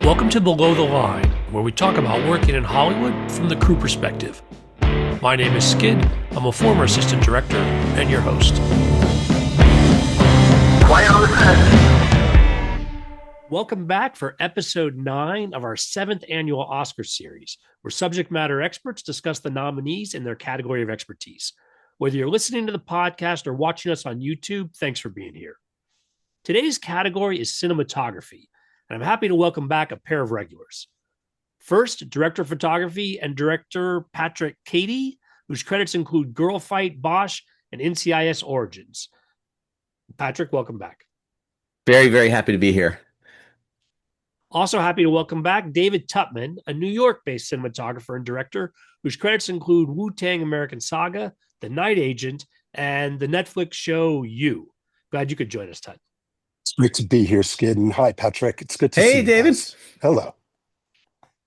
Welcome to Below the Line, where we talk about working in Hollywood from the crew perspective. My name is Skid. I'm a former assistant director and your host. Quiet on the set. Welcome back for episode 9 of our 7th annual Oscar series, where subject matter experts discuss the nominees in their category of expertise. Whether you're listening to the podcast or watching us on YouTube, thanks for being here. Today's category is cinematography, and I'm happy to welcome back a pair of regulars. First, director of photography and director Patrick Cady, whose credits include Girl Fight, Bosch, and NCIS Origins. Patrick, welcome back. Very, very happy to be here. Also happy to welcome back David Tuttman, a New York-based cinematographer and director whose credits include Wu-Tang American Saga, The Night Agent, and the Netflix show You. Glad you could join us, Tut. It's great to be here, Skid. And hi, Patrick. It's good to see you. Hey, David. Guys. Hello.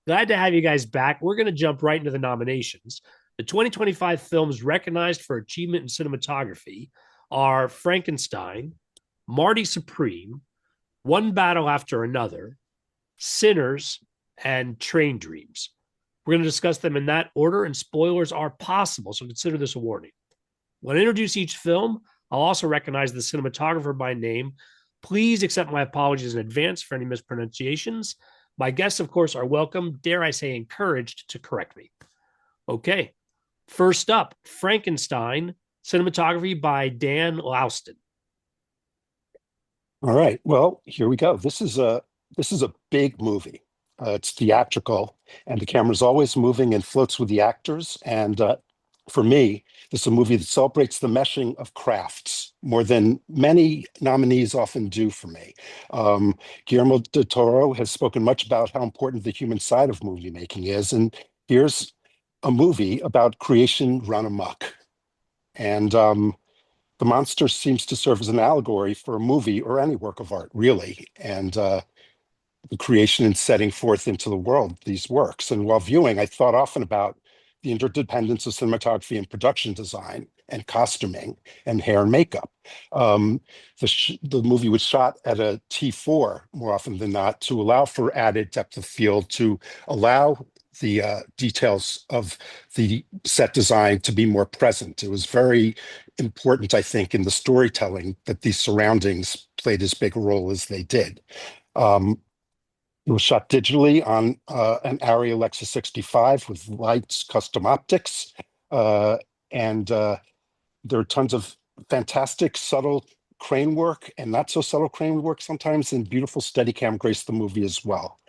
Glad to have you guys back. We're going to jump right into the nominations. The 2025 films recognized for achievement in cinematography are Frankenstein, Marty Supreme, One Battle After Another, Sinners, and Train Dreams. We're going to discuss them in that order, and spoilers are possible, so consider this a warning. When I introduce each film, I'll also recognize the cinematographer by name. Please accept my apologies in advance for any mispronunciations. My guests, of course, are welcome, dare I say encouraged, to correct me. Okay, first up, Frankenstein, cinematography by Dan Lauston. All right. Well, here we go. This is a big movie. It's theatrical, and the camera's always moving and floats with the actors. And for me, this is a movie that celebrates the meshing of crafts more than many nominees often do for me. Guillermo del Toro has spoken much about how important the human side of movie making is, and here's a movie about creation run amok. And the monster seems to serve as an allegory for a movie or any work of art, really, and the creation and setting forth into the world these works. And while viewing, I thought often about the interdependence of cinematography and production design and costuming and hair and makeup. The movie was shot at a T4 more often than not to allow for added depth of field, to allow the details of the set design to be more present. It was very important, I think, in the storytelling that these surroundings played as big a role as they did. It was shot digitally on an Arri Alexa 65 with Light's custom optics. And there are tons of fantastic, subtle crane work and not so subtle crane work sometimes, and beautiful Steadicam grace the movie as well.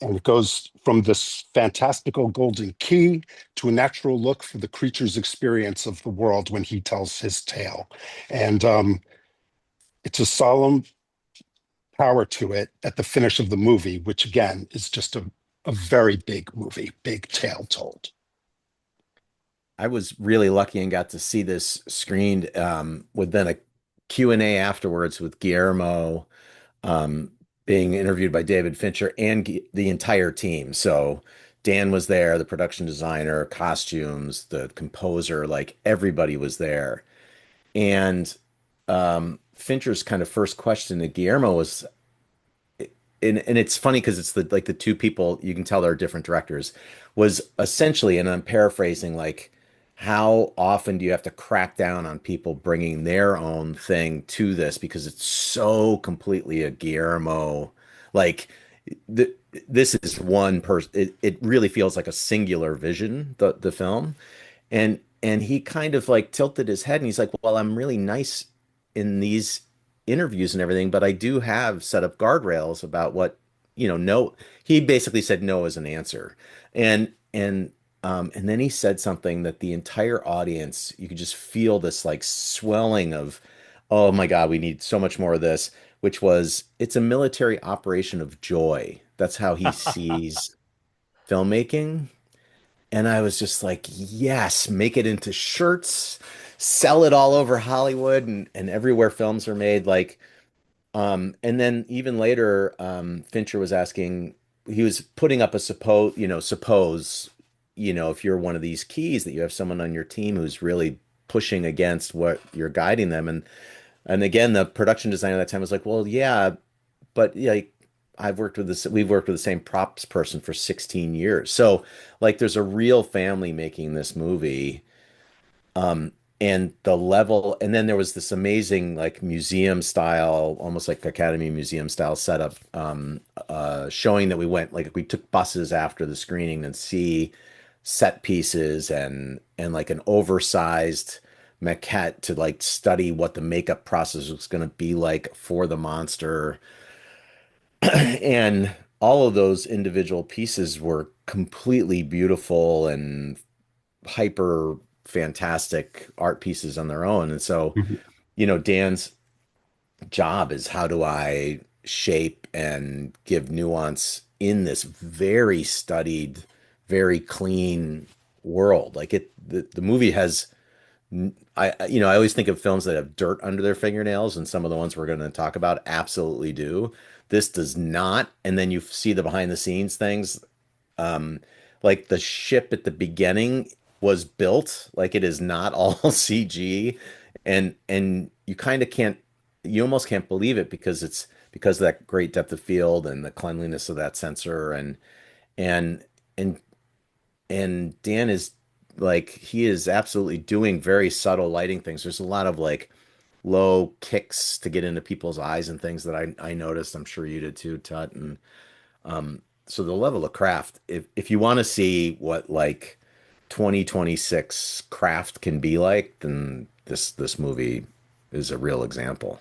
And it goes from this fantastical golden key to a natural look for the creature's experience of the world when he tells his tale. And it's a solemn power to it at the finish of the movie, which again is just a very big movie, big tale told. I was really lucky and got to see this screened with then a Q&A afterwards with Guillermo being interviewed by David Fincher and the entire team. So Dan was there, the production designer, costumes, the composer, like everybody was there. And Fincher's kind of first question to Guillermo was, and it's funny because it's the two people, you can tell they're different directors, was essentially, and I'm paraphrasing, like, how often do you have to crack down on people bringing their own thing to this, because it's so completely a Guillermo, like this is one person. It really feels like a singular vision, the film, and he kind of like tilted his head and he's like, well, I'm really nice in these interviews and everything, but I do have set up guardrails about what, no, he basically said no as an answer. And then he said something that the entire audience, you could just feel this like swelling of, oh my God, we need so much more of this, which was, it's a military operation of joy. That's how he sees filmmaking. And I was just like, yes, make it into shirts, sell it all over Hollywood and everywhere films are made. Like, and then even later, Fincher was asking, he was putting up a suppose, if you're one of these keys that you have someone on your team who's really pushing against what you're guiding them. And again, the production designer at that time was like, well, yeah, but like we've worked with the same props person for 16 years. So like there's a real family making this movie. Um, and the level, and then there was this amazing like museum style, almost like Academy Museum style setup, showing that we took buses after the screening and see set pieces and like an oversized maquette to like study what the makeup process was going to be like for the monster. And all of those individual pieces were completely beautiful and hyper fantastic art pieces on their own. And so, Mhm. Dan's job is how do I shape and give nuance in this very studied, very clean world. Like the movie has I always think of films that have dirt under their fingernails, and some of the ones we're going to talk about absolutely do. This does not. And then you see the behind the scenes things. Um, like the ship at the beginning was built, like it is not all CG, and you kind of can't, you almost can't believe it because of that great depth of field and the cleanliness of that sensor and and and Dan is like he is absolutely doing very subtle lighting things. There's a lot of like low kicks to get into people's eyes and things that I noticed. I'm sure you did too, Tut. And so the level of craft, if you want to see what like 2026 craft can be like, then this movie is a real example.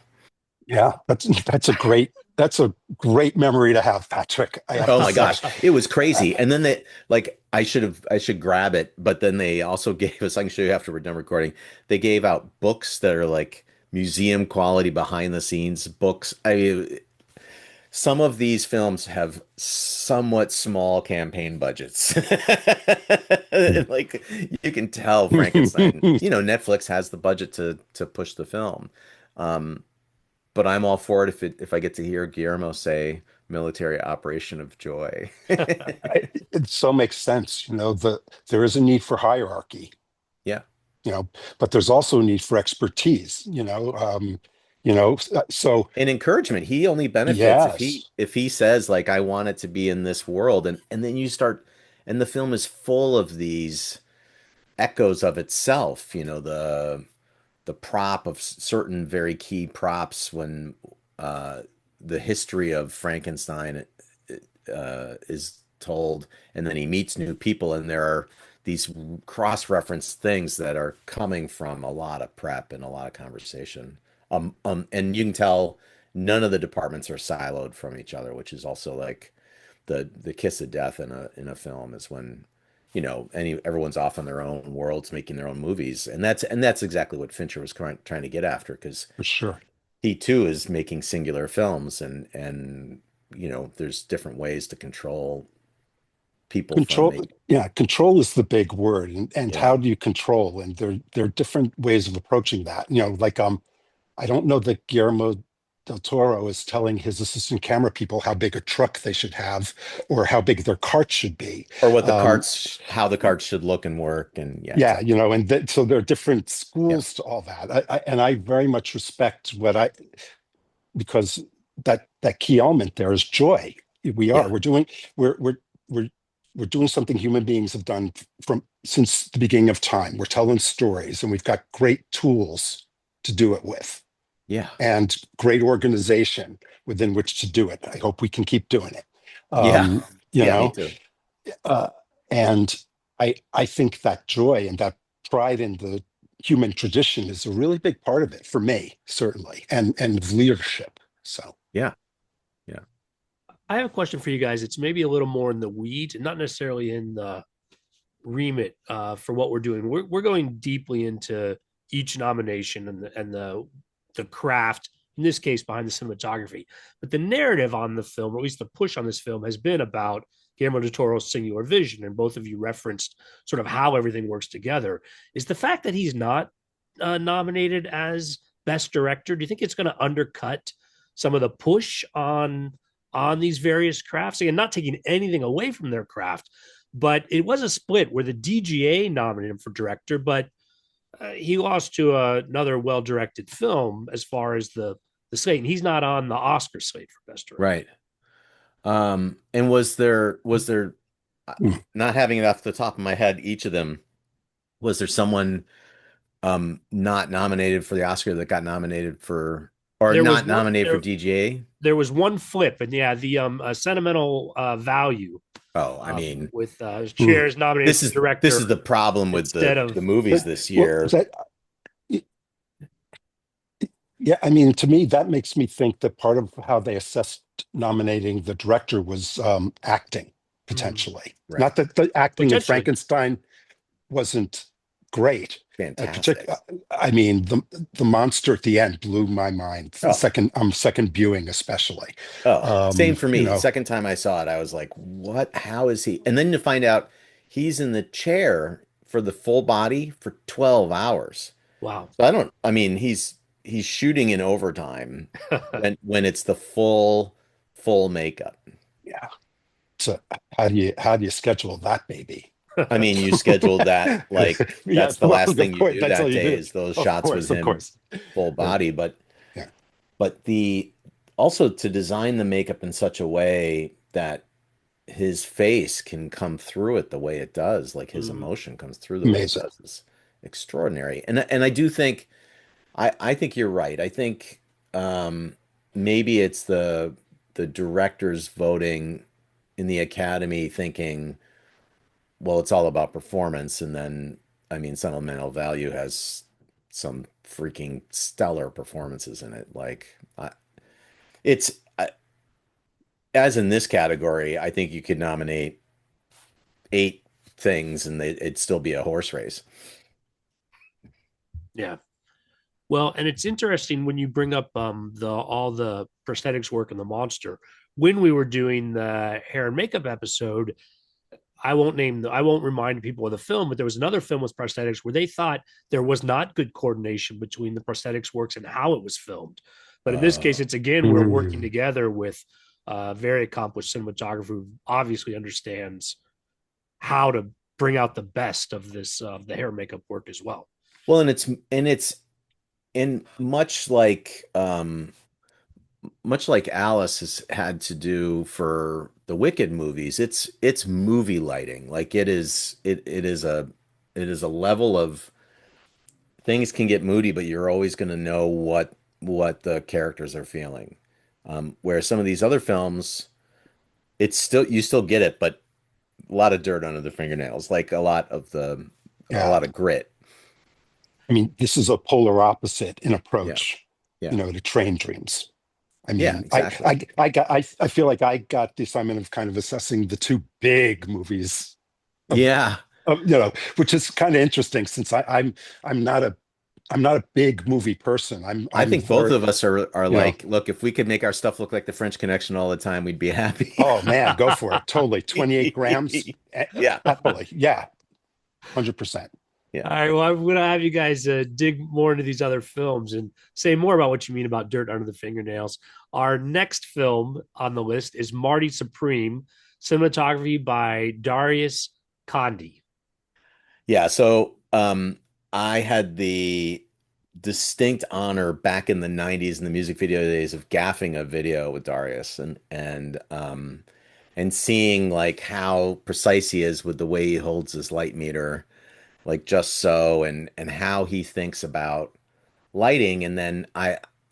Yeah, that's a great memory to have, Patrick. I have Oh to my say. gosh, it was crazy. And then they like I should grab it, but then they also gave us, I can show you after we're done recording. They gave out books that are like museum quality behind the scenes books. I mean, some of these films have somewhat small campaign budgets. Like you can tell Frankenstein, Netflix has the budget to push the film. Um, but I'm all for it if I get to hear Guillermo say military operation of joy. It so makes sense. There is a need for hierarchy, Yeah. you know, but there's also a need for expertise, so And encouragement. He only benefits if he yes. if he says like I want it to be in this world and then you start and the film is full of these echoes of itself, the prop of certain very key props when uh the history of Frankenstein is told, and then he meets new people, and there are these cross-reference things that are coming from a lot of prep and a lot of conversation. And you can tell none of the departments are siloed from each other, which is also like the kiss of death in a film is when everyone's off on their own worlds making their own movies, and that's exactly what Fincher was trying to get after because For sure. he too is making singular films and there's different ways to control people from Control, making. yeah, control is the big word, and Yeah. how do you control? And there are different ways of approaching that. Like I don't know that Guillermo del Toro is telling his assistant camera people how big a truck they should have or how big their cart should be. Or Um, how the carts should look and work. And yeah, yeah, exactly. and so there are different Yeah. schools to all that. And I very much respect because that key element there is joy. We are. Yeah. We're we're we're doing something human beings have done from since the beginning of time. We're telling stories, and we've got great tools to do it with, Yeah. and great organization within which to do it. I hope we can keep doing it. Yeah. Um, you Yeah, me know, too. uh, and I think that joy and that pride in the human tradition is a really big part of it for me, certainly, and of leadership. So Yeah. Yeah. I have a question for you guys. It's maybe a little more in the weeds and not necessarily in the remit for what we're doing. We're going deeply into each nomination and the craft. In this case, behind the cinematography, but the narrative on the film, or at least the push on this film, has been about Guillermo del Toro's singular vision. And both of you referenced sort of how everything works together. Is the fact that he's not nominated as best director? Do you think it's going to undercut some of the push on these various crafts? Again, not taking anything away from their craft, but it was a split where the DGA nominated him for director, but he lost to another well-directed film as far as the slate, and he's not on the Oscar slate for best director. Right. And was there Mm. not having it off the top of my head, each of them, was there someone not nominated for the Oscar that got nominated for or There was not one nominated for there DGA? there was one flip, and yeah, the sentimental value Oh, I mean, with Mm. chairs nominated this for is this director is the problem with instead the of movies But this well, year. that yeah, I mean, to me, that makes me think that part of how they assessed nominating the director was acting mm, potentially. Right. Not that the acting in potentially. Frankenstein wasn't great. Fantastic. I mean, the monster at the end blew my mind. The Oh, second viewing, especially. oh, same for You me. know, Second time I saw it, I was like, what? How is he? And then to find out he's in the chair for the full body for 12 hours. Wow. So I mean, he's shooting in overtime when it's the full makeup. yeah. So how do you schedule that baby? I mean, you scheduled that like Yeah, that's the well, last of thing you course, do that's all that you day do. is those Of shots with course, of him course. full Uh, body. yeah, But the also to design the makeup in such a way that his face can come through it the way it does, like his Mm, emotion comes through the way it amazing. does is extraordinary. And I do think I think you're right. I think maybe it's the directors voting in the Academy thinking, well, it's all about performance, and then I mean, Sentimental Value has some freaking stellar performances in it. Like it's as in this category, I think you could nominate eight things and it'd still be a horse race. yeah. Well, and it's interesting when you bring up the all the prosthetics work in the monster. When we were doing the hair and makeup episode, I won't remind people of the film, but there was another film with prosthetics where they thought there was not good coordination between the prosthetics works and how it was filmed. But in this case, Uh, it's again we're working Mm, together with a very accomplished cinematographer who obviously understands how to bring out the best of this the hair and makeup work as well. well, and it's and much like Alice has had to do for the Wicked movies, it's movie lighting. Like it is a level of things can get moody, but you're always going to know what the characters are feeling. Where some of these other films, it's still you still get it, but a lot of dirt under the fingernails, like a yeah. lot of grit. I mean, this is a polar opposite in Yeah, approach, yeah, to Train Dreams. I yeah, mean, exactly. I feel like I got the assignment of kind of assessing the two big movies of, Yeah, which is kind of interesting since I'm not a big movie person. I'm I I'm think both very, of us are you know, like, look, if we could make our stuff look like the French Connection all the time, we'd be happy. oh man, go for it. Totally. 28 grams. Yeah, Happily. Yeah, 100%. yeah. All right. Well, I'm going to have you guys dig more into these other films and say more about what you mean about dirt under the fingernails. Our next film on the list is Marty Supreme, cinematography by Darius Condi. Yeah, so I had the distinct honor back in the 90s in the music video days of gaffing a video with Darius and seeing like how precise he is with the way he holds his light meter, like just so, and how he thinks about lighting. And then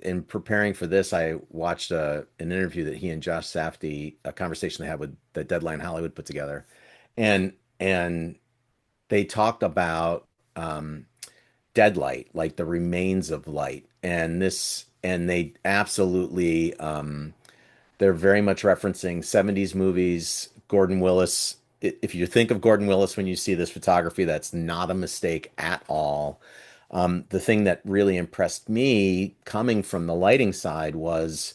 in preparing for this, I watched an interview that he and Josh Safdie, a conversation they had with the Deadline Hollywood put together. And they talked about dead light, like the remains of light, and they absolutely they're very much referencing 70s movies. Gordon Willis. If you think of Gordon Willis when you see this photography, that's not a mistake at all. The thing that really impressed me coming from the lighting side was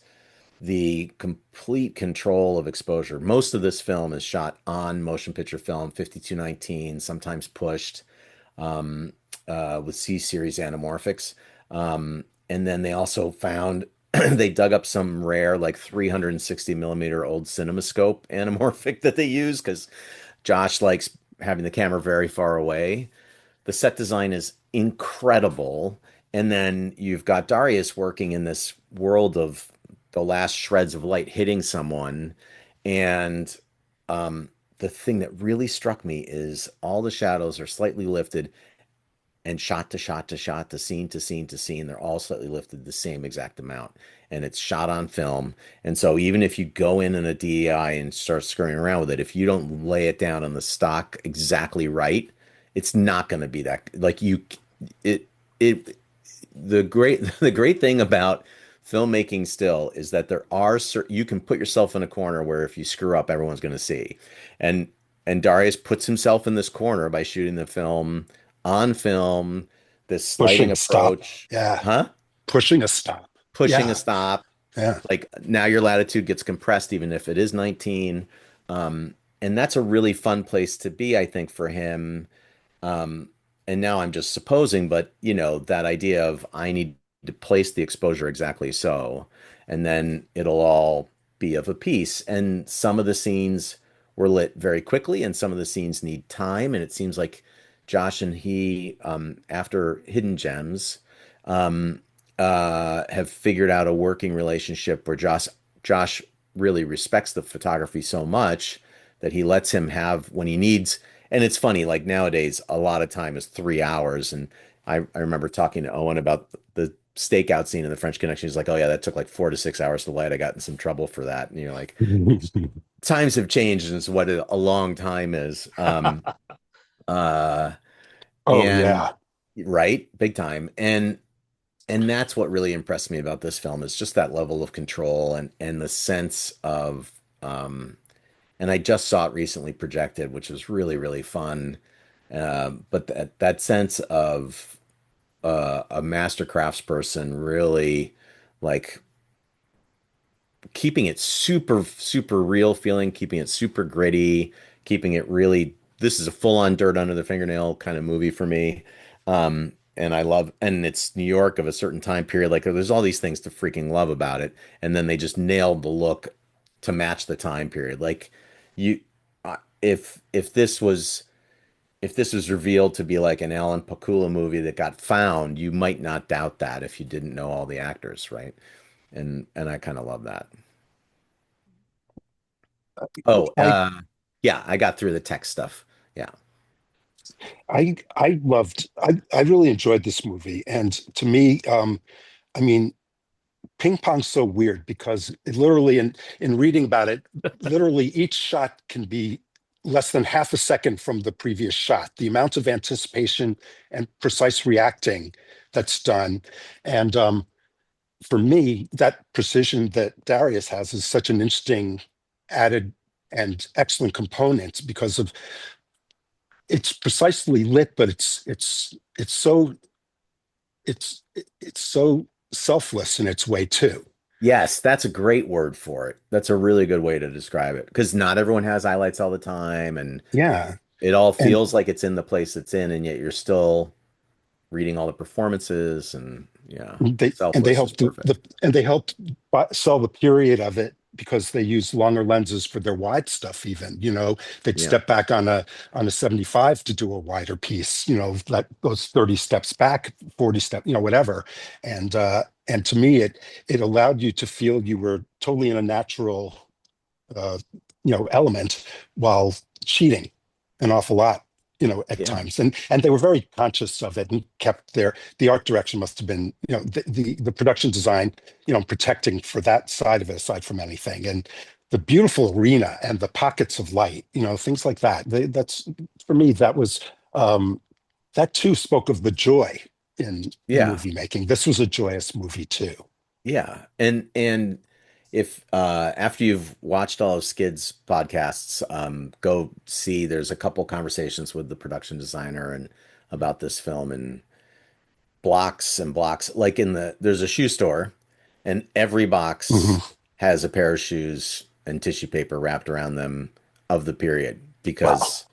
the complete control of exposure. Most of this film is shot on motion picture film, 5219, sometimes pushed um, with C series anamorphics. And then they also found they dug up some rare, like 360 millimeter old CinemaScope anamorphic that they use because Josh likes having the camera very far away. The set design is incredible. And then you've got Darius working in this world of the last shreds of light hitting someone And the thing that really struck me is all the shadows are slightly lifted and shot to shot to shot to scene to scene to scene. They're all slightly lifted the same exact amount. And it's shot on film. And so even if you go in a DEI and start screwing around with it, if you don't lay it down on the stock exactly right, it's not going to be that like you it it the great thing about filmmaking still is that there are certain you can put yourself in a corner where if you screw up everyone's going to see and Darius puts himself in this corner by shooting the film on film, this sliding Pushing stop. approach, Yeah. huh, Pushing a stop. pushing a Yeah. stop, Yeah. like now your latitude gets compressed even if it is 19. And that's a really fun place to be, I think, for him. um, and now I'm just supposing, but that idea of I need to place the exposure exactly so, and then it'll all be of a piece. And some of the scenes were lit very quickly, and some of the scenes need time. And it seems like Josh and he, after Hidden Gems, um, have figured out a working relationship where Josh really respects the photography so much that he lets him have when he needs. And it's funny, like nowadays, a lot of time is 3 hours. And I remember talking to Owen about the stakeout scene in the French Connection. He's like, "Oh yeah, that took like 4 to 6 hours to light. I got in some trouble for that." And you're like, times have changed, and it's what a long time is. Uh, Oh, and yeah. right, big time. And that's what really impressed me about this film is just that level of control and the sense of and I just saw it recently projected, which was really, really fun. But that sense of a master craftsperson really like keeping it super, super real feeling, keeping it super gritty, keeping it really, this is a full on dirt under the fingernail kind of movie for me. And I love, and it's New York of a certain time period. Like there's all these things to freaking love about it. And then they just nailed the look to match the time period. Like you, if this was revealed to be like an Alan Pakula movie that got found, you might not doubt that if you didn't know all the actors, right? And I kind of love that. Oh, I yeah, I got through the tech stuff. Yeah. I really enjoyed this movie. And to me, I mean, ping pong's so weird because it literally in reading about it, literally each shot can be less than half a second from the previous shot. The amount of anticipation and precise reacting that's done. And for me, that precision that Darius has is such an interesting added and excellent component because of it's precisely lit, but it's so selfless in its way too. Yes, that's a great word for it. That's a really good way to describe it because not everyone has highlights all the time, and Yeah. it all And feels like it's in the place it's in, and yet you're still reading all the performances, and yeah, they selfless is helped perfect. and they helped sell the period of it because they used longer lenses for their wide stuff. Even they'd Yeah, step back on a 75 to do a wider piece. That goes 30 steps back, 40 step, whatever. And to me, it allowed you to feel you were totally in a natural uh, element while cheating an awful lot, at yeah, times. And they were very conscious of it and kept the art direction must have been, the production design, protecting for that side of it aside from anything. And the beautiful arena and the pockets of light, things like that. That's for me, that too spoke of the joy in yeah. movie making. This was a joyous movie too. Yeah. And if after you've watched all of Skid's podcasts, go see there's a couple conversations with the production designer and about this film and blocks and blocks. Like there's a shoe store and every box Mhm. has a pair of shoes and tissue paper wrapped around them of the period Wow. because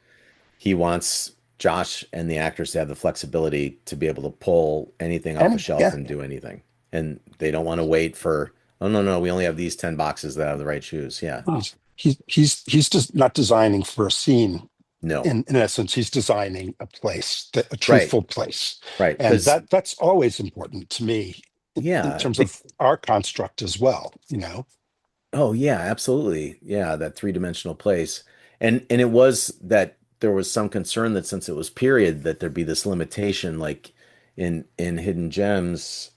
he wants Josh and the actors to have the flexibility to be able to pull anything off a And shelf yeah, and do anything. And they don't want to wait for, oh, no, no, we only have these 10 boxes that have the right shoes. Yeah. he's just not designing for a scene. No. In essence, he's designing a place, a Right. truthful place, Right. and Because, that's always important to me in yeah, terms of our construct as well. Oh yeah, absolutely. Yeah, that three-dimensional place. And it was that there was some concern that since it was period that there'd be this limitation like in Hidden Gems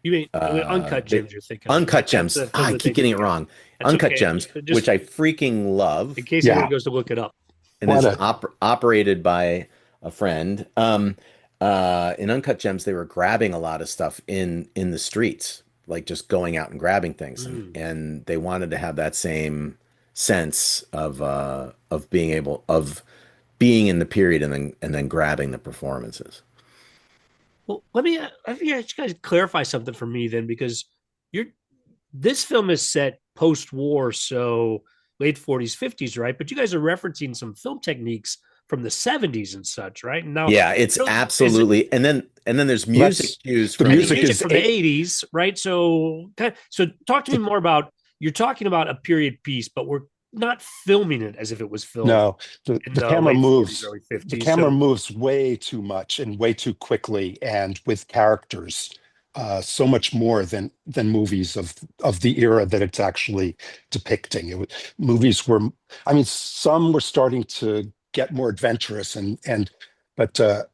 You mean Uncut they Gems you're thinking of, Uncut right? That's Gems. the Ah, film I that they keep did getting it together. wrong. That's Uncut okay. Gems, which Just I freaking in love, case anyone Yeah, goes to look it up. and what is a operated by a friend. In Uncut Gems, they were grabbing a lot of stuff in the streets, like just going out and grabbing things, Mm. and they wanted to have that same sense of being able of being in the period and then grabbing the performances. Well, I think you guys clarify something for me then, because you're this film is set post-war, so late 40s, 50s, right? But you guys are referencing some film techniques from the 70s and such, right? And now, Yeah, it's is it absolutely, and then there's music that's cues the and from the music music is from the eight. 80s, right? So talk to me more about you're talking about a period piece, but we're not filming it as if it was filmed No, in the the camera late 40s, moves. early The 50s. camera So moves way too much and way too quickly, and with characters, so much more than movies of the era that it's actually depicting. Movies were, I mean, some were starting to get more adventurous, but to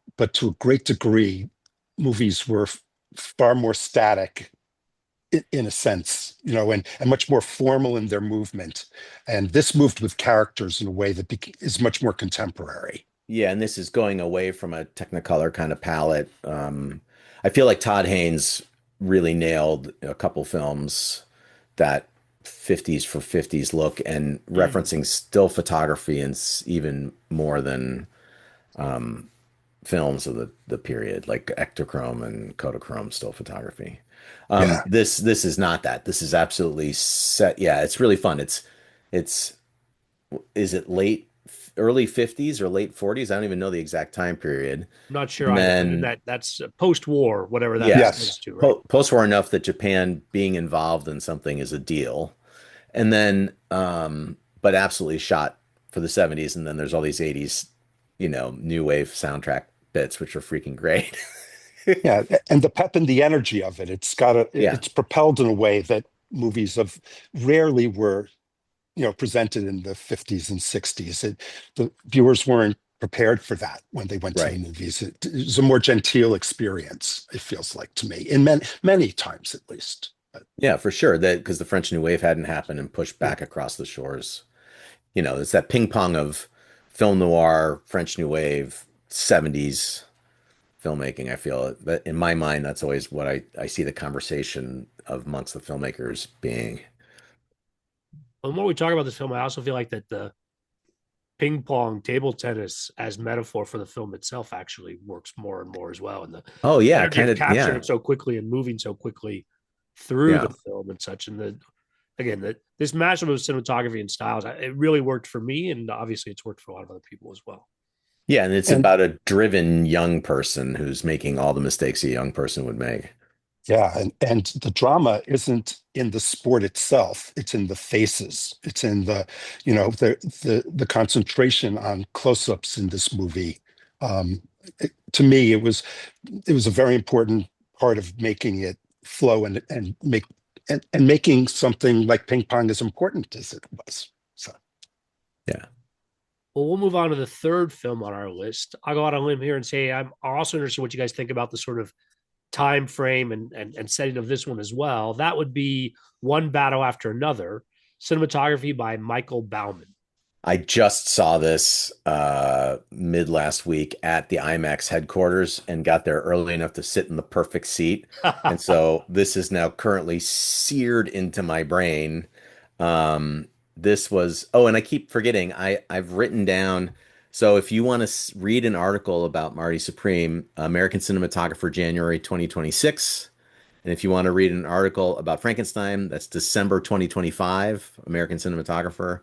a great degree, movies were far more static in a sense, and much more formal in their movement. And this moved with characters in a way that is much more contemporary. Yeah, and this is going away from a Technicolor kind of palette. I feel like Todd Haynes really nailed a couple films that 50s for 50s look and mm, referencing still photography and even more than films of the period, like Ektachrome and Kodachrome still photography. Yeah, This is not that. This is absolutely set. Yeah, it's really fun. It's is it early 50s or late 40s? I don't even know the exact time period. I'm not sure And either. I mean then that's post-war, whatever that yeah, yes. extends to, right? post-war enough that Japan being involved in something is a deal. And then but absolutely shot for the 70s and then there's all these 80s, new wave soundtrack bits which are freaking great. Yeah, and the pep and the energy of it, Yeah. it's propelled in a way that movies of rarely were, presented in the 50s and 60s. The viewers weren't prepared for that when they went to the Right. movies. It was a more genteel experience, it feels like to me, in many times at least. But, Yeah, for sure. That because the French New Wave hadn't happened and pushed yeah. back across the shores. It's that ping pong of film noir, French New Wave, 70s filmmaking. I feel that in my mind, that's always what I see the conversation of amongst the filmmakers being. The more we talk about this film, I also feel like that the ping pong table tennis as metaphor for the film itself actually works more and more as well. And the Oh yeah, energy kind of of. capturing Yeah, it so quickly and moving so quickly through yeah, the film and such. And this mashup of cinematography and styles, it really worked for me. And obviously it's worked for a lot of other people as well. yeah. And it's And about a driven young person who's making all the mistakes a young person would make. yeah, and the drama isn't in the sport itself, it's in the faces. It's in the concentration on close-ups in this movie. Um, to me, it was a very important part of making it flow and making something like ping pong as important as it was. So Yeah. Well, we'll move on to the third film on our list. I'll go out on a limb here and say I'm also interested in what you guys think about the sort of time frame and setting of this one as well. That would be One Battle After Another, cinematography by Michael Bauman. I just saw this mid last week at the IMAX headquarters and got there early enough to sit in the perfect seat. And so this is now currently seared into my brain. This was, oh, and I keep forgetting, I've written down. So if you want to read an article about Marty Supreme, American Cinematographer, January 2026. And if you want to read an article about Frankenstein, that's December 2025, American Cinematographer.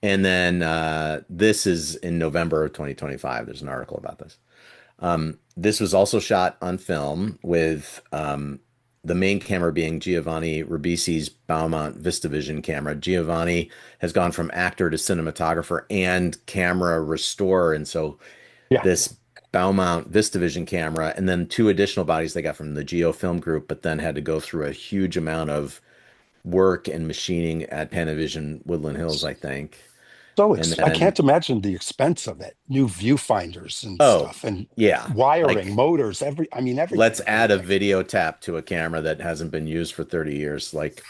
And then this is in November of 2025. There's an article about this. This was also shot on film with the main camera being Giovanni Ribisi's Beaumont VistaVision camera. Giovanni has gone from actor to cinematographer and camera restorer. And so yeah, this Beaumont VistaVision camera and then two additional bodies they got from the Geo Film Group, but then had to go through a huge amount of work and machining at Panavision Woodland Hills, I think. And I then, can't imagine the expense of it. New viewfinders and oh, stuff, and yeah, wiring, like motors, let's everything. I add would a think. video tap to a camera that hasn't been used for 30 years. Like,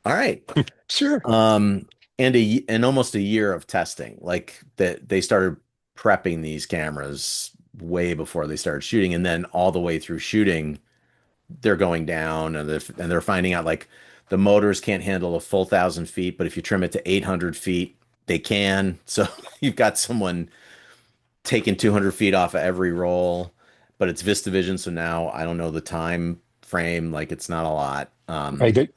all right. Sure. Um, and almost a year of testing. Like that they started prepping these cameras way before they started shooting, and then all the way through shooting, they're going down and they're finding out like the motors can't handle a full 1,000 feet, but if you trim it to 800 feet, they can. So you've got someone taking 200 feet off of every roll, but it's VistaVision, so now I don't know the time frame. Like it's not a lot.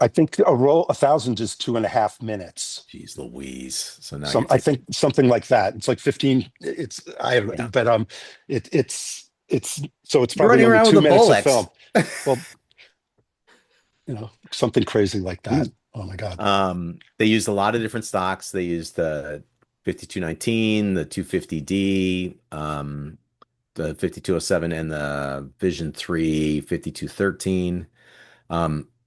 I think a thousand is 2.5 minutes. Geez Louise. So now you're Some I taking, think something like that. It's like 15. It's I don't know, yeah, but it's so it's you're probably running only around with two a minutes of film. Bolex. Well, something crazy like that. Mm. Oh my God. They used a lot of different stocks. They used the 5219, the 250D, the 5207, and the Vision 3 5213.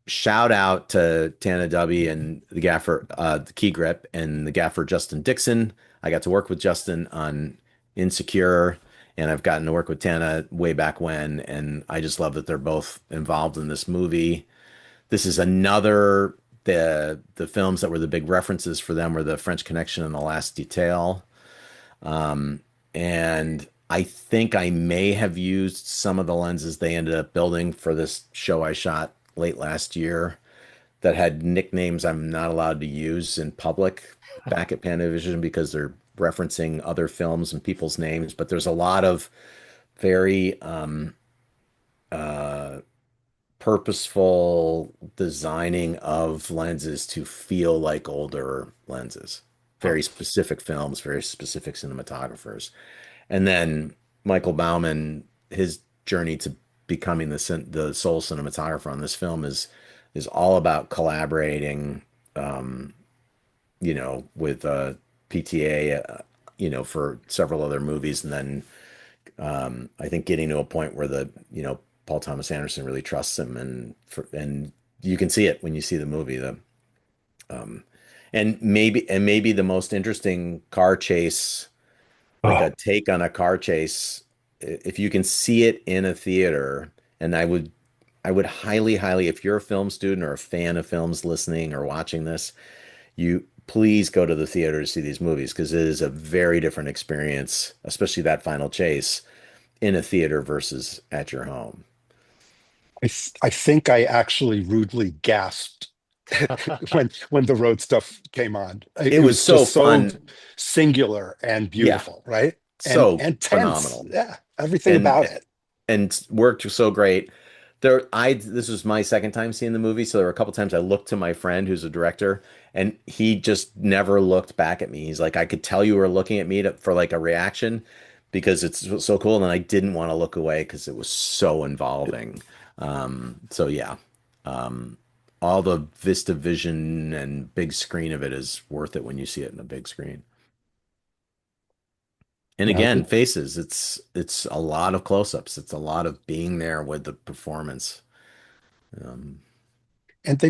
Shout out to Tana W and the gaffer, the Key Grip, and the gaffer Justin Dixon. I got to work with Justin on Insecure, and I've gotten to work with Tana way back when, and I just love that they're both involved in this movie. This is another the films that were the big references for them were the French Connection and the Last Detail. Um, and I think I may have used some of the lenses they ended up building for this show I shot late last year that had nicknames I'm not allowed to use in public back at Panavision because they're referencing other films and people's names. But there's a lot of very uh, purposeful designing of lenses to feel like older lenses. Very specific films, very specific cinematographers. And then Michael Bauman, his journey to becoming the sole cinematographer on this film is all about collaborating, um, with PTA, for several other movies, and then I think getting to a point where Paul Thomas Anderson really trusts him, and you can see it when you see the movie. Um, and maybe the most interesting car chase, like Oh, a take on a car chase, if you can see it in a theater, and I would highly, highly, if you're a film student or a fan of films listening or watching this, you please go to the theater to see these movies because it is a very different experience, especially that final chase in a theater versus at your home. I think I actually rudely gasped when the road stuff came on. It It was was so just so fun. singular and Yeah, beautiful, right? so And tense. phenomenal. Yeah, everything And about it. and worked so great. This was my second time seeing the movie, so there were a couple times I looked to my friend who's a director, and he just never looked back at me. He's like, I could tell you were looking at me for like a reaction because it's so cool, and I didn't want to look away because it was so involving. So yeah, um, all the Vista Vision and big screen of it is worth it when you see it in a big screen. And You know, again, it, faces, it's a lot of close-ups. It's a lot of being there with the performance. Um, and they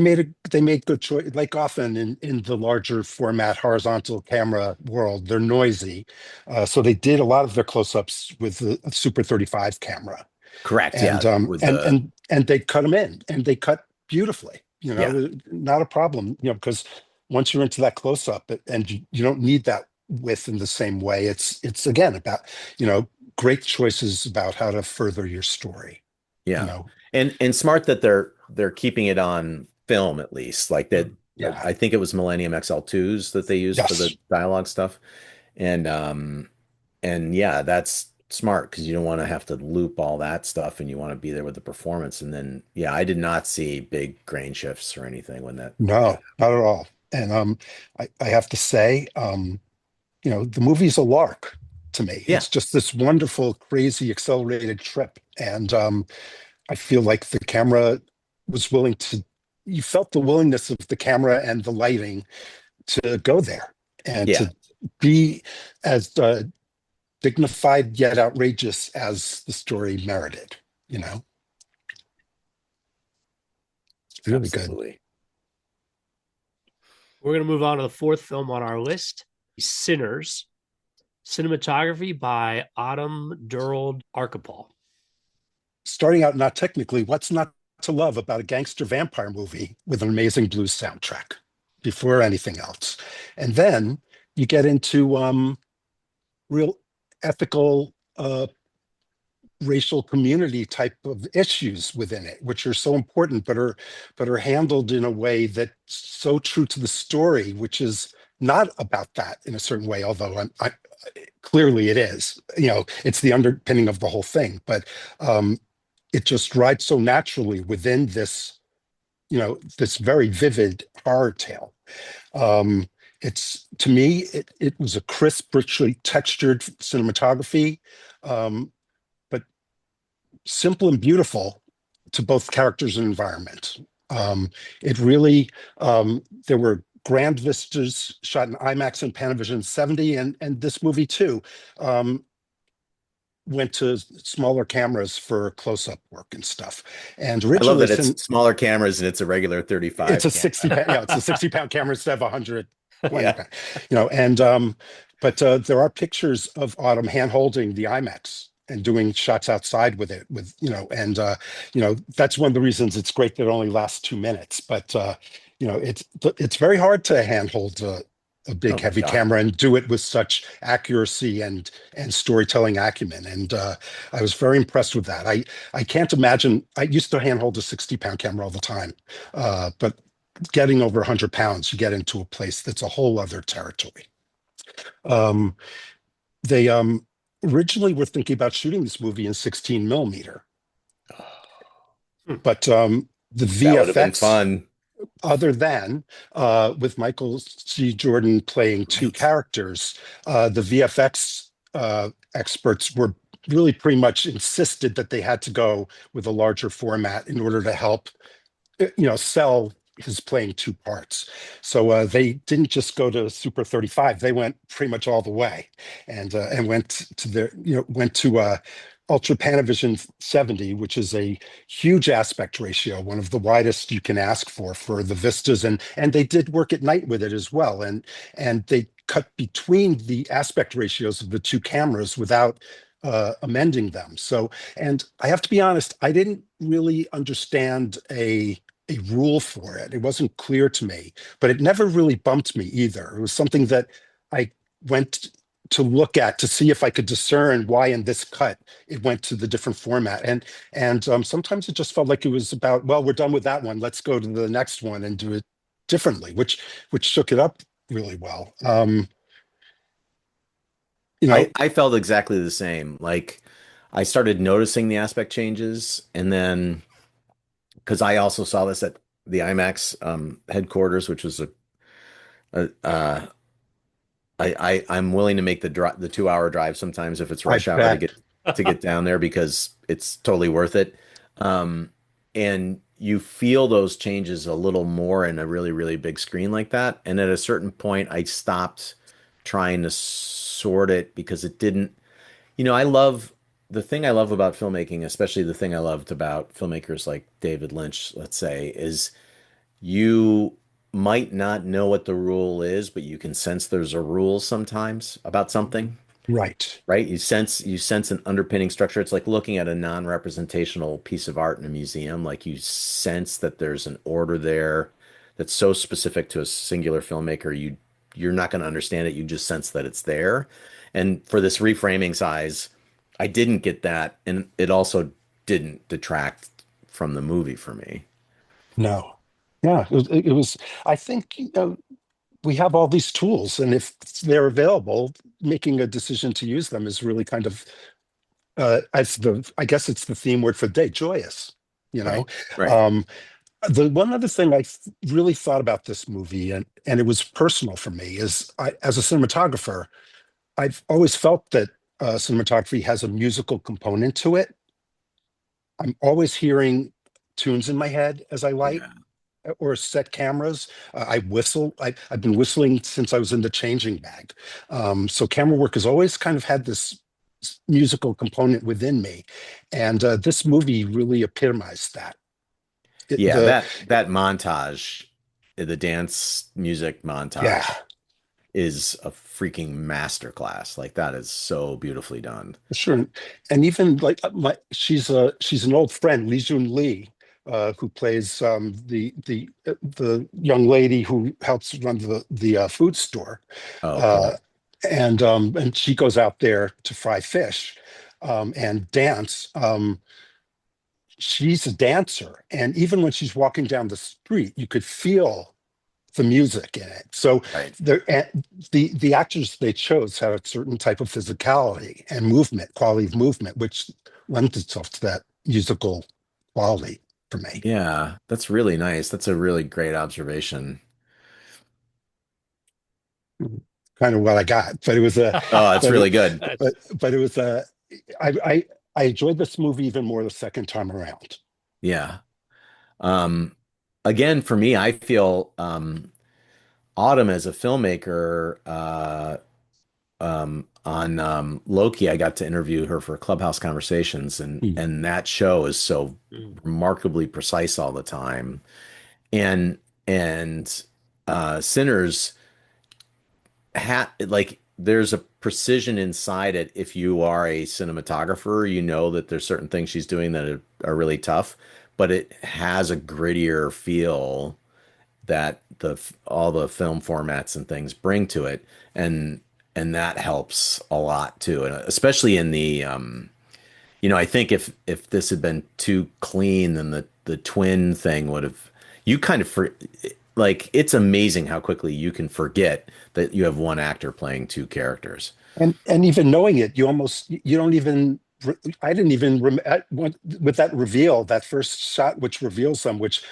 made good choice. Like often in the larger format horizontal camera world, they're noisy, so they did a lot of their close-ups with the Super 35 camera, correct, and yeah, um with and the and and they cut them in, and they cut beautifully. yeah, Not a problem. Because once you're into that close-up, and you don't need that width in the same way. It's again about you know great choices about how to further your story. You yeah. know, And smart that they're keeping it on film at least. Like that yeah, I think it was Millennium XL2s that they used for the yes, dialogue stuff. And yeah, that's smart because you don't want to have to loop all that stuff and you want to be there with the performance. And then yeah, I did not see big grain shifts or anything when that no, not at all. And I have to say, the movie's a lark to me. yeah, It's just this wonderful, crazy, accelerated trip, and I feel like the camera was willing to. You felt the willingness of the camera and the lighting to go there and yeah, to be as dignified yet outrageous as the story merited. You know, it's really good. absolutely. We're going to move on to the fourth film on our list, Sinners, cinematography by Autumn Durald Archipel. Starting out, not technically, what's not to love about a gangster vampire movie with an amazing blues soundtrack before anything else? And then you get into real ethical, racial community type of issues within it, which are so important, but are handled in a way that's so true to the story, which is not about that in a certain way. Although clearly it is, it's the underpinning of the whole thing. But it just rides so naturally within this, this very vivid horror tale. It's to me, it was a crisp, richly textured cinematography. But simple and beautiful to both characters and environment. It really, there were grand vistas shot in IMAX and Panavision 70, and this movie too went to smaller cameras for close-up work and stuff. And I love originally, that it's smaller cameras and it's a regular 35 it's a camera. 60 pound, yeah, it's a 60-pound camera instead of 120 Yeah. pound, but there are pictures of Autumn hand holding the IMAX and doing shots outside with it, that's one of the reasons it's great that it only lasts 2 minutes. But it's very hard to handhold a Oh big my heavy God. camera and do it with such accuracy and storytelling acumen. And I was very impressed with that. I can't imagine. I used to handhold a 60-pound camera all the time, but getting over 100 pounds, you get into a place that's a whole other territory. They originally were thinking about shooting this movie in 16 millimeter, but the That would have been VFX, fun. other than with Michael C. Jordan playing two Right. characters, the VFX experts were really pretty much insisted that they had to go with a larger format in order to help sell his playing two parts. So they didn't just go to Super 35; they went pretty much all the way, and went to Ultra Panavision 70, which is a huge aspect ratio, one of the widest you can ask for the vistas, and they did work at night with it as well, and they cut between the aspect ratios of the two cameras without amending them. So, and I have to be honest, I didn't really understand a rule for it. It wasn't clear to me, but it never really bumped me either. It was something that I went to look at to see if I could discern why in this cut it went to the different format. And sometimes it just felt like it was about, well, we're done with that one. Let's go to the next one and do it differently, which shook it up really well. You know, I felt exactly the same. Like I started noticing the aspect changes, and then because I also saw this at the IMAX headquarters, which was a I'm willing to make the 2 hour drive sometimes if it's I rush hour bet. to get down there because it's totally worth it. And you feel those changes a little more in a really, really big screen like that. And at a certain point, I stopped trying to sort it because it didn't, I love the thing I love about filmmaking, especially the thing I loved about filmmakers like David Lynch, let's say, is you might not know what the rule is, but you can sense there's a rule sometimes about something, Right. right? You sense an underpinning structure. It's like looking at a non-representational piece of art in a museum. Like you sense that there's an order there that's so specific to a singular filmmaker, you're not going to understand it. You just sense that it's there. And for this reframing size, I didn't get that, and it also didn't detract from the movie for me. No. Yeah, it was, I think, we have all these tools, and if they're available, making a decision to use them is really kind of, as I guess it's the theme word for the day, joyous. You know, Right. Right. um, the one other thing really thought about this movie, and it was personal for me, is as a cinematographer, I've always felt that cinematography has a musical component to it. I'm always hearing tunes in my head as I light Yeah. or set cameras. I whistle. I've been whistling since I was in the changing bag. So camera work has always kind of had this musical component within me, and this movie really epitomized that. Yeah, The that montage. the dance music Yeah, montage is a freaking masterclass. Like that is so beautifully done. sure. And even like she's an old friend, Lee Jun Lee, who plays the young lady who helps run the food store. Oh, Uh, cool. and she goes out there to fry fish and dance. She's a dancer, and even when she's walking down the street, you could feel the music in it. So Right. the actors they chose had a certain type of physicality and movement, quality of movement, which lends itself to that musical quality for me. Yeah, that's really nice. That's a really great observation. Kind of what I got, but it was a, Oh, that's but it, really good. but it was a. I enjoyed this movie even more the second time around. Yeah. Um, Again, for me, I feel Autumn as a filmmaker, on Loki, I got to interview her for Clubhouse Conversations, Hmm. and that show is so remarkably precise all the time. And and Sinners like there's a precision inside it. If you are a cinematographer, you know that there's certain things she's doing that are really tough, but it has a grittier feel that the all the film formats and things bring to it, and that helps a lot too, and especially in the I think if this had been too clean, then the twin thing would have you kind of like it's amazing how quickly you can forget that you have one actor playing two characters. And even knowing it, you don't even. I didn't even with that reveal, that first shot, which reveals them, which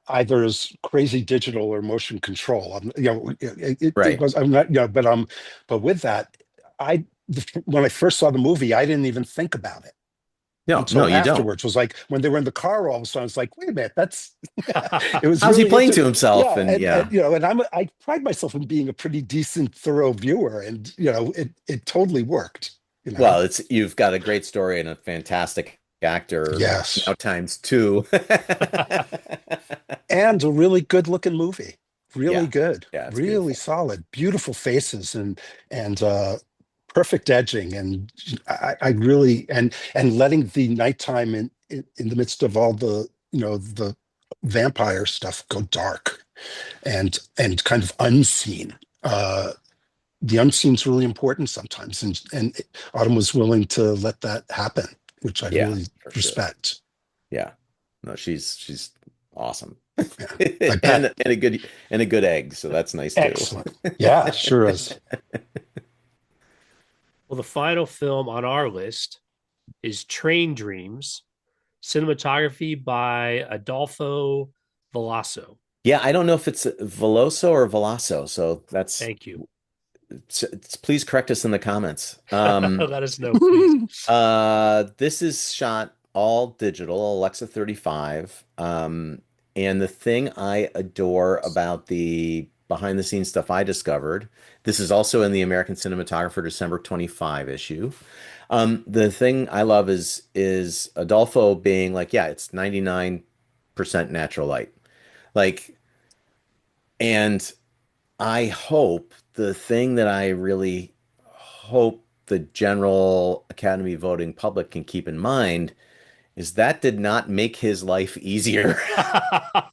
either is crazy digital or motion control. It Right. was. I'm not. But with that, when I first saw the movie, I didn't even think about it No, no, until you don't. afterwards. Was like when they were in the car, all of a sudden, it's like, wait a minute, that's. It was How's he really playing interesting. to himself? Yeah, And and yeah. and I pride myself in being a pretty decent, thorough viewer, and it totally worked. You know. Well, it's you've got a great story and a fantastic actor now Yes, times two. and a really good looking movie. Really Yeah. good, Yeah, it's really beautiful. solid, beautiful faces and perfect edging. And I really and letting the nighttime in the midst of all the vampire stuff go dark and kind of unseen. The unseen's really important sometimes, and Autumn was willing to let that happen, which I Yeah, really for sure. respect. Yeah. No, she's awesome. Yeah, I And bet. a good egg, so that's nice too. Excellent. Yeah, sure is. Well, the final film on our list is Train Dreams, cinematography by Adolfo Veloso. Yeah, I don't know if it's Veloso or Veloso, so Thank you. please correct us in the comments. Let us know, please. This is shot all digital, Alexa 35. And the thing I adore about the behind the scenes stuff I discovered, this is also in the American Cinematographer December 25 issue. The thing I love is Adolfo being like, yeah, it's 99% natural light. Like, and I hope the thing that I really hope the general Academy voting public can keep in mind is that did not make his life easier.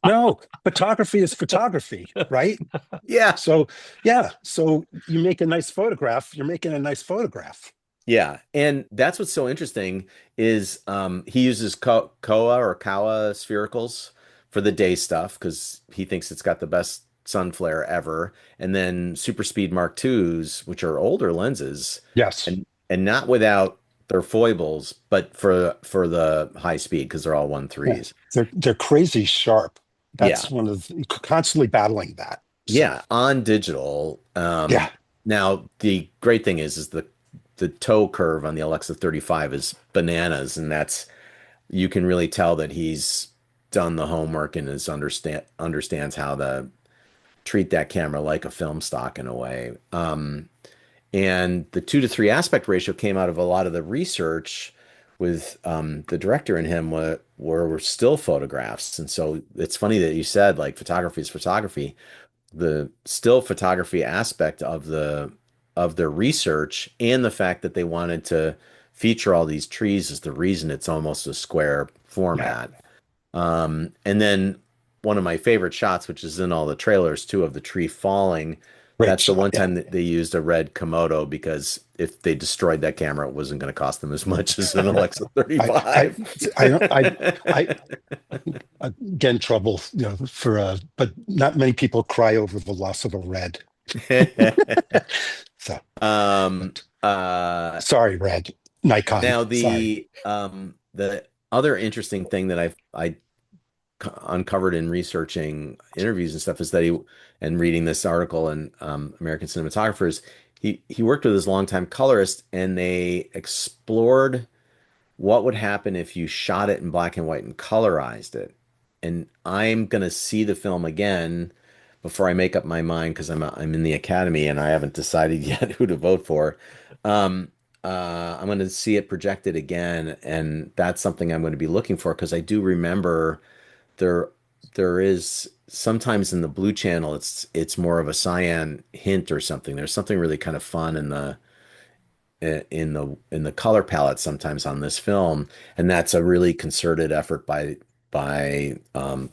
No, photography is photography, right? Yeah. So, yeah, so you make a nice photograph, you're making a nice photograph. Yeah. And that's what's so interesting is he uses Koa or Kawa sphericals for the day stuff because he thinks it's got the best sun flare ever. And then Super Speed Mark IIs, which are older lenses, Yes. and not without their foibles, but for the high speed because they're all one Yeah. threes. They're crazy sharp. Yeah. That's one of constantly battling that. So, Yeah, on digital. yeah. Now the great thing is the toe curve on the Alexa 35 is bananas, and that's you can really tell that he's done the homework and understands how to treat that camera like a film stock in a way. And the 2 to 3 aspect ratio came out of a lot of the research with the director and him were still photographs. And so it's funny that you said like photography is photography. The still photography aspect of their research and the fact that they wanted to feature all these trees is the reason it's almost a square Yeah, format. And then one of my favorite shots, which is in all the trailers too, of the tree falling. great That's the shot. one Yeah. time that they used a red Komodo because if they destroyed that camera, it wasn't going to cost them as much as an Alexa I, I, 35. I get in trouble, for but not many people cry over the loss of a red. So, Um, but uh, sorry, Red. Nikon. Now Sorry. the other interesting thing that I uncovered in researching interviews and stuff is that he and reading this article in American Cinematographers, he worked with his longtime colorist and they explored what would happen if you shot it in black and white and colorized it. And I'm gonna see the film again before I make up my mind because I'm in the academy and I haven't decided yet who to vote for. Um, I'm going to see it projected again, and that's something I'm going to be looking for because I do remember there there is sometimes in the blue channel it's more of a cyan hint or something. There's something really kind of fun in the color palette sometimes on this film, and that's a really concerted effort by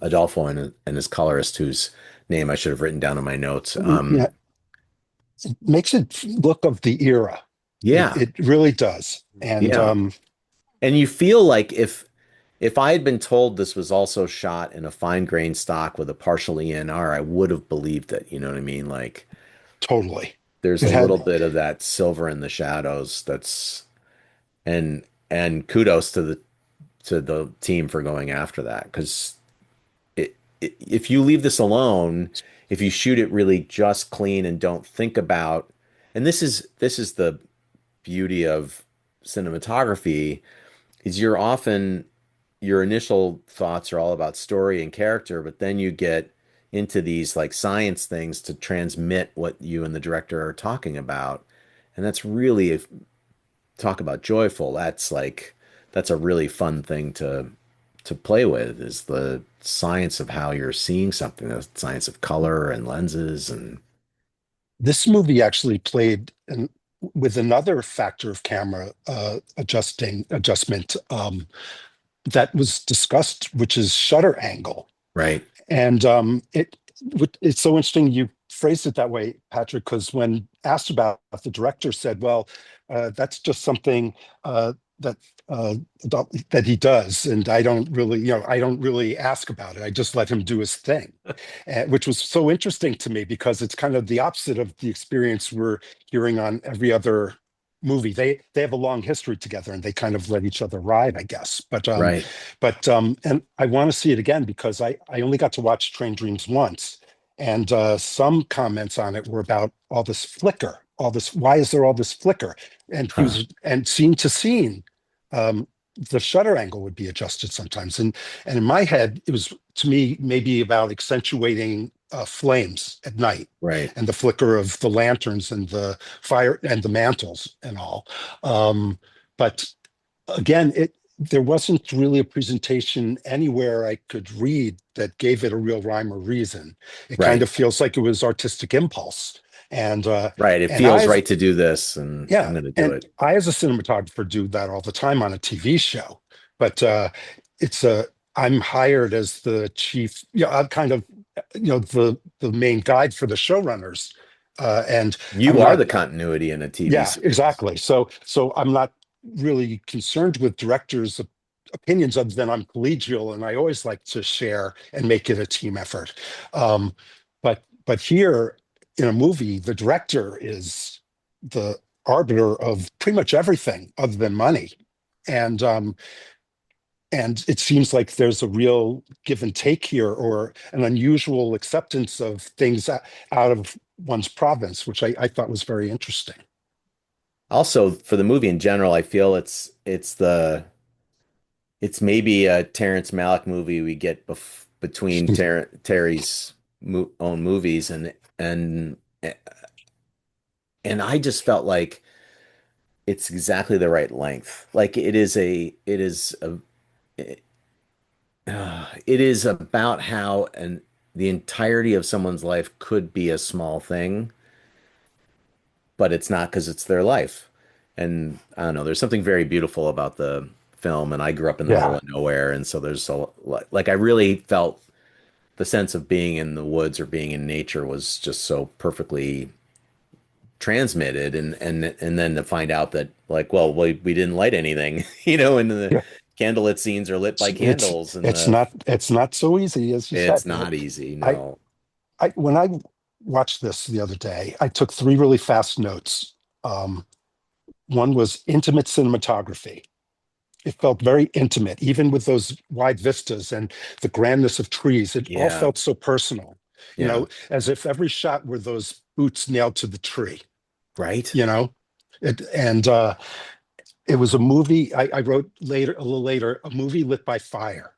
Adolfo and his colorist, whose name I should have written down in my notes. Yeah, it makes it look of the era. It Yeah, it really does. And yeah, and you feel like if I had been told this was also shot in a fine grain stock with a partial ENR, I would have believed it. You know what I mean? Like totally. there's a It little had bit of that silver in the shadows and kudos to the team for going after that because if you leave this alone, if you shoot it really just clean and don't think about, and this is the beauty of cinematography, is you're often your initial thoughts are all about story and character, but then you get into these like science things to transmit what you and the director are talking about. And that's really talk about joyful. That's a really fun thing to play with is the science of how you're seeing something, the science of color and lenses and This movie actually played with another factor of camera adjustment that was discussed, which is shutter angle. right, And it's so interesting you phrased it that way, Patrick, because when asked about it, the director said, "Well, that's just something that uh, that he does, and I don't really ask about it. I just let him do his thing," which was so interesting to me because it's kind of the opposite of the experience we're hearing on every other movie. They have a long history together, and they kind of let each other ride, I guess. right. And I want to see it again because I only got to watch Train Dreams once, and some comments on it were about all this flicker, all this. Why is there all this flicker? And he Huh, was and scene to scene, um, the shutter angle would be adjusted sometimes, and in my head it was to me maybe about accentuating flames at night right. and the flicker of the lanterns and the fire and the mantles and all. But again, it there wasn't really a presentation anywhere I could read that gave it a real rhyme or reason. It kind Right. of feels like it was artistic impulse. And Right. It and I feels as right to do this and I'm yeah, going to do and it. I as a cinematographer do that all the time on a TV show. But it's a I'm hired as the chief, I'm kind of the main guide for the showrunners. And I'm You are not the continuity in a TV yeah, series. exactly. So I'm not really concerned with directors' opinions other than I'm collegial and I always like to share and make it a team effort. Um, but here in a movie, the director is the arbiter of pretty much everything other than money. And and it seems like there's a real give and take here or an unusual acceptance of things out of one's province, which I thought was very interesting. Also, for the movie in general, I feel it's maybe a Terrence Malick movie we get between Terry's mo own movies and and I just felt like it's exactly the right length. Like it is about how the entirety of someone's life could be a small thing, but it's not because it's their life. And I don't know, there's something very beautiful about the film. And I grew up in the middle Yeah, of nowhere, and so like I really felt the sense of being in the woods or being in nature was just so perfectly transmitted. And then to find out that like, well, we didn't light anything, and the yeah. candlelit scenes are lit by It's candles, and it's the not it's not so easy as you said. it's not easy. I No. I when I watched this the other day, I took three really fast notes. Um, One was intimate cinematography. It felt very intimate, even with those wide vistas and the grandness of trees. It all Yeah. felt so personal, Yeah. as if every shot were those boots nailed to the tree, Right. you know? And it was a movie I wrote later, a little later, a movie lit by fire,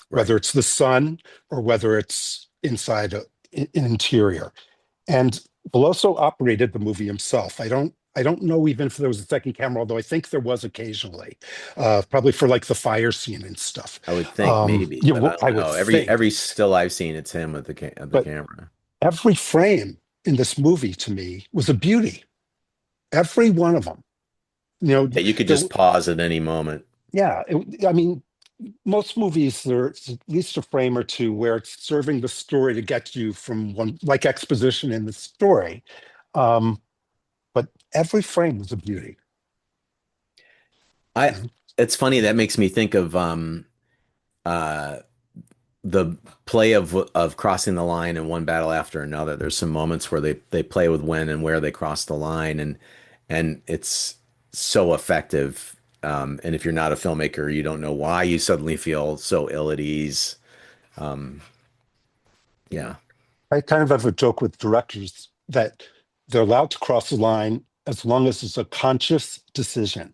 whether Right. it's the sun or whether it's inside an interior. And Veloso operated the movie himself. I don't know even if there was a second camera, although I think there was occasionally, probably for like the fire scene and stuff. I would think maybe, Yeah, but I well, I don't would know. Every think, still I've seen, it's him with the but camera. every frame in this movie to me was a beauty. Every one of them. You know, Yeah, you could there, just pause at any moment. yeah. I mean, most movies there's at least a frame or two where it's serving the story to get you from one, like exposition in the story. Um, but every frame was a beauty. I You know? It's funny that makes me think of uh the play of crossing the line in one battle after another. There's some moments where they play with when and where they cross the line, and it's so effective. And if you're not a filmmaker, you don't know why you suddenly feel so ill at ease. Um, yeah, I kind of have a joke with directors that they're allowed to cross the line as long as it's a conscious decision.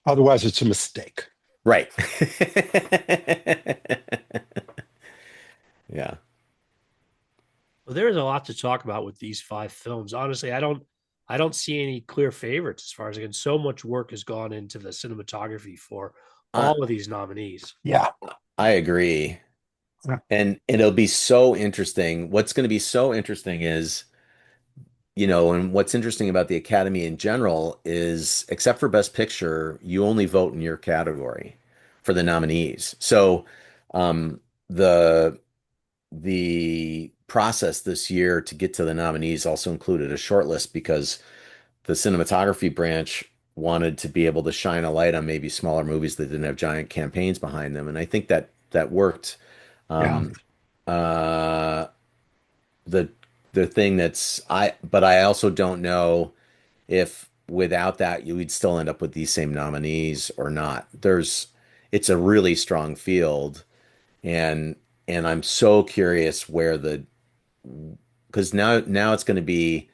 Otherwise, it's a mistake. right. Yeah. Well, there is a lot to talk about with these five films. Honestly, I don't see any clear favorites as far as again. So much work has gone into the cinematography for I all of these nominees. Yeah. I agree. Yeah. And it'll be so interesting. What's going to be so interesting is, and what's interesting about the Academy in general is, except for Best Picture, you only vote in your category for the nominees. So, um, the the process this year to get to the nominees also included a short list because the cinematography branch wanted to be able to shine a light on maybe smaller movies that didn't have giant campaigns behind them, and I think that worked. Yeah. Um, uh, the the thing that's but I also don't know if without that you would still end up with these same nominees or not. It's a really strong field, and I'm so curious where the because now it's going to be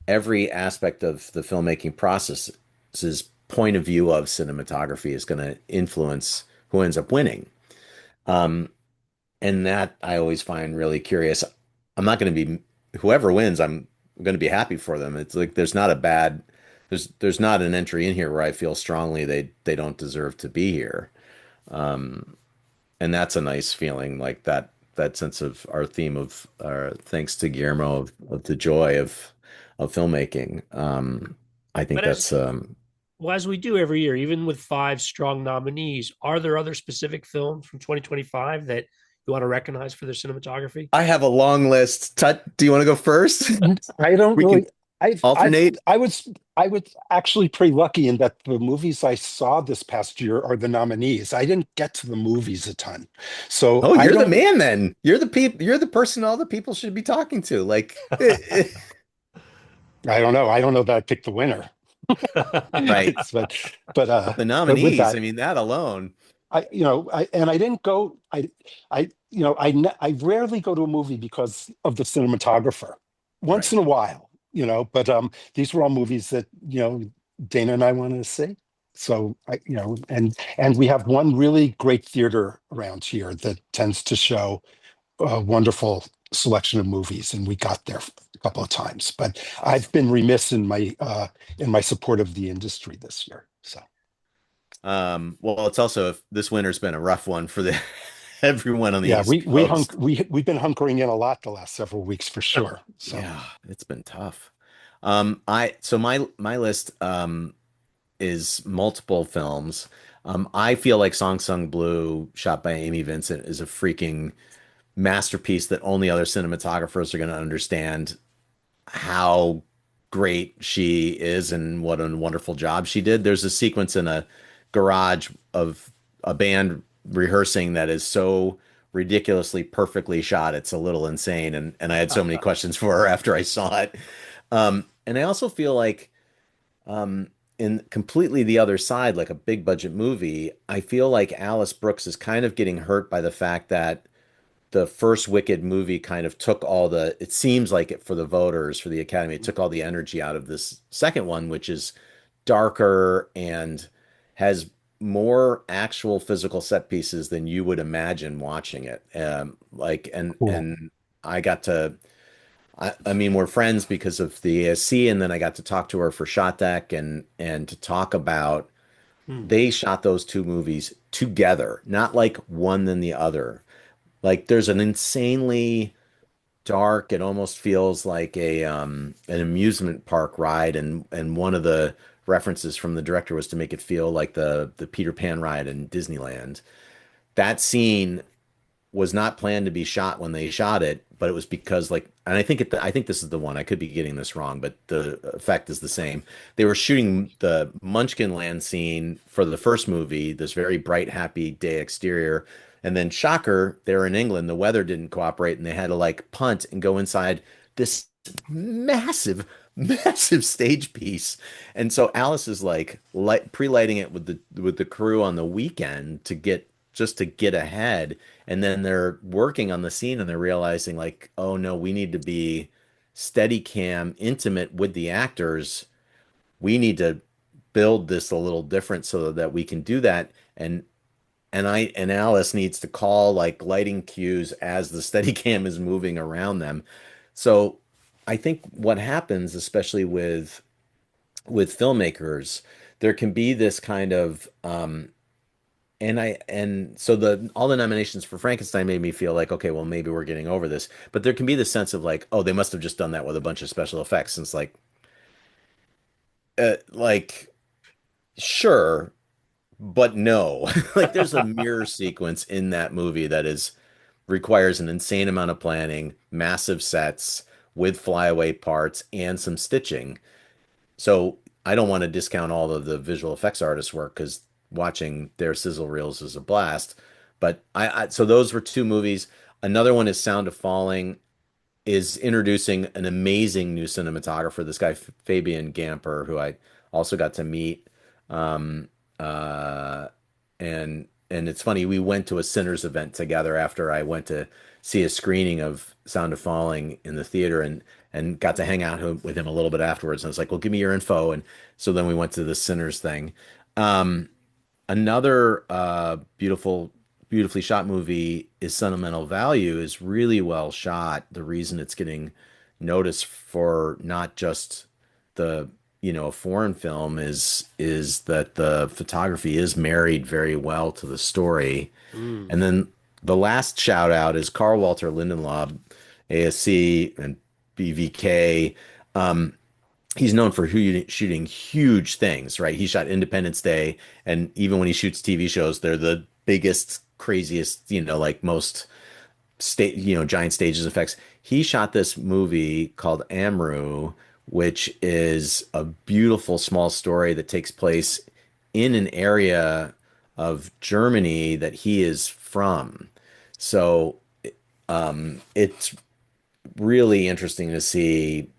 every aspect of the filmmaking process's point of view of cinematography is going to influence who ends up winning. Um, and that I always find really curious. I'm not going to be whoever wins. I'm going to be happy for them. It's like there's not an entry in here where I feel strongly they don't deserve to be here. Um, and that's a nice feeling, like that sense of our theme of thanks to Guillermo of the joy of filmmaking. I think But as that's well as we do every year, even with five strong nominees, are there other specific films from 2025 that you want to recognize for their cinematography? I have a long list. Tut, do you want to go first? I don't We can really. I've alternate. I was actually pretty lucky in that the movies I saw this past year are the nominees. I didn't get to the movies a ton, so Oh, I you're the don't. man then. You're the person all the people should be talking to. Like, I don't know. I don't know that I picked the winner. right. But But the but with nominees, I that, mean, that alone. I didn't go. I rarely go to a movie because of the cinematographer. Once Right. in a while, but these were all movies that Dana and I wanted to see. So and we have one really great theater around here that tends to show a wonderful selection of movies, and we got there couple of times, but I've been remiss in my support of the industry this year. So Well, it's also this winter's been a rough one for the everyone on the yeah, East Coast. we've been hunkering in a lot the last several weeks for sure. So Yeah, it's been tough. I so my list is multiple films. I feel like Song Sung Blue, shot by Amy Vincent, is a freaking masterpiece that only other cinematographers are going to understand how great she is and what a wonderful job she did. There's a sequence in a garage of a band rehearsing that is so ridiculously perfectly shot. It's a little insane. And I had so many questions for her after I saw it. And I also feel like in completely the other side, like a big budget movie, I feel like Alice Brooks is kind of getting hurt by the fact that the first Wicked movie kind of took all the, it seems like it for the voters, for the Academy, it took all the energy out of this second one, which is darker and has more actual physical set pieces than you would imagine watching it. cool. And I got to, I mean, we're friends because of the ASC, and then I got to talk to her for Shot Deck and to talk about Hmm. they shot those two movies together, not like one than the other. Like there's an insanely dark, it almost feels like a an amusement park ride, and one of the references from the director was to make it feel like the Peter Pan ride in Disneyland. That scene was not planned to be shot when they shot it, but it was because like, and I think this is the one. I could be getting this wrong, but the effect is the same. They were shooting the Munchkin Land scene for the first movie, this very bright, happy day exterior, and then shocker, they're in England. The weather didn't cooperate, and they had to like punt and go inside this massive, massive stage piece. And so Alice is like pre-lighting it with the crew on the weekend to get just to get ahead. And then they're working on the scene and they're realizing like, oh no, we need to be steady cam, intimate with the actors. We need to build this a little different so that we can do that. And Alice needs to call like lighting cues as the steady cam is moving around them. So I think what happens, especially with filmmakers, there can be this kind of and so the all the nominations for Frankenstein made me feel like, okay, well, maybe we're getting over this. But there can be the sense of like, oh, they must have just done that with a bunch of special effects. And it's like, sure, but no. Like, there's a mirror sequence in that movie that is requires an insane amount of planning, massive sets with flyaway parts and some stitching. So I don't want to discount all of the visual effects artists' work because watching their sizzle reels is a blast. But so those were two movies. Another one is Sound of Falling, is introducing an amazing new cinematographer, this guy Fabian Gamper, who I also got to meet. Um, uh, and it's funny, we went to a Sinners event together after I went to see a screening of Sound of Falling in the theater and got to hang out with him a little bit afterwards. And I was like, well, give me your info. And so then we went to the Sinners thing. Um, Another beautifully shot movie is Sentimental Value, is really well shot. The reason it's getting noticed for not just the, a foreign film is that the photography is married very well to the story. Hmm. And then the last shout out is Carl Walter Lindenlaub, ASC and BVK. He's known for shooting huge things, right? He shot Independence Day, and even when he shoots TV shows, they're the biggest, craziest, like most giant stages effects. He shot this movie called Amru, which is a beautiful small story that takes place in an area of Germany that he is from. So it's really interesting to see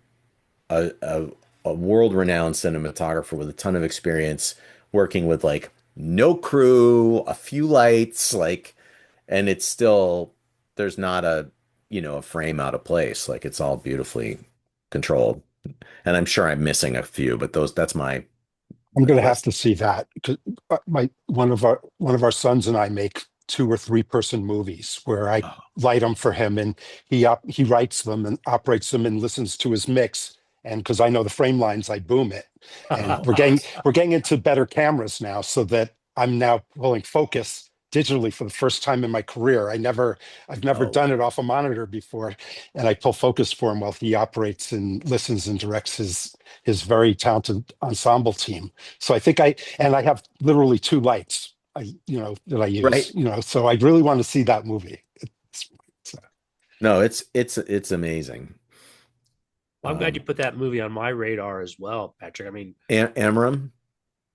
a world-renowned cinematographer with a ton of experience working with like no crew, a few lights, like, and it's still there's not a frame out of place. Like it's all beautifully controlled. And I'm sure I'm missing a few, but that's I'm my going to have list. to see that because my one of our sons and I make 2 or 3 person movies where I Oh, light them for him, and he writes them and operates them and listens to his mix. And because I know the frame lines, I boom it. And we're getting into better cameras now, so that I'm now pulling focus digitally for the first time in my career. I've never oh, done it off a monitor before, and I pull focus for him while he operates and listens and directs his very talented ensemble team. So I have literally 2 lights that I use, right. so I really want to see that movie. It's, No, it's amazing. I'm glad you Um, put that movie on my radar as well, Patrick. I mean, Amram.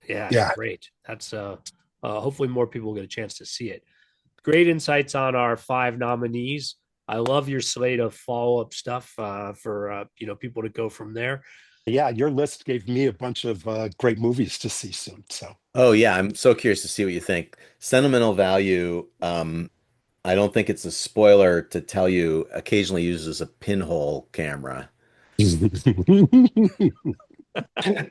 yeah, yeah, great. That's hopefully more people will get a chance to see it. Great insights on our 5 nominees. I love your slate of follow-up stuff for people to go from there. yeah. Your list gave me a bunch of great movies to see soon. So Oh yeah, I'm so curious to see what you think. Sentimental Value, I don't think it's a spoiler to tell you, occasionally uses a pinhole camera.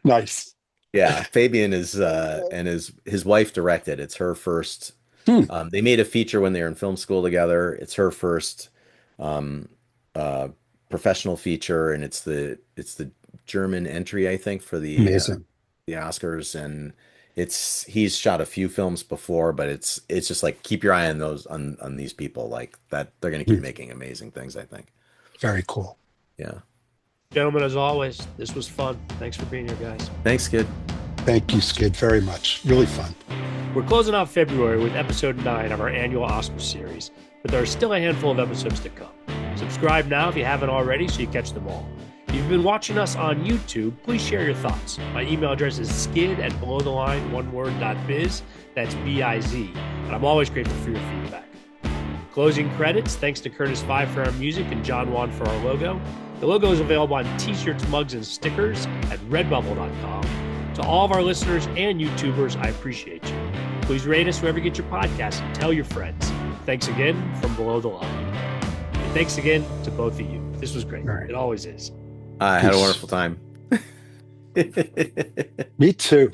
nice. Yeah, Fabian is and his wife directed. It's her first. Hmm, They made a feature when they were in film school together. It's her first um, uh, professional feature, and it's the German entry, I think, for amazing. the Oscars. And he's shot a few films before, but it's just like keep your eye on those on these people like that. They're gonna keep Hmm, making amazing things, I think. very cool. Yeah. Gentlemen, as always, this was fun. Thanks for being here, guys. Thanks, kid. Thank you, Skid, very much. Really fun. We're closing out February with episode 9 of our annual Oscar series, but there are still a handful of episodes to come. Subscribe now if you haven't already so you catch them all. If you've been watching us on YouTube, please share your thoughts. My email address is skid@belowtheline.biz. That's B-I-Z. And I'm always grateful for your feedback. Closing credits, thanks to Curtis Five for our music and John Wan for our logo. The logo is available on t-shirts, mugs, and stickers at redbubble.com. To all of our listeners and YouTubers, I appreciate you. Please rate us wherever you get your podcasts and tell your friends. Thanks again from Below the Line. And thanks again to both of you. This was great. All right. It always is. I had a Peace. wonderful time. Me too.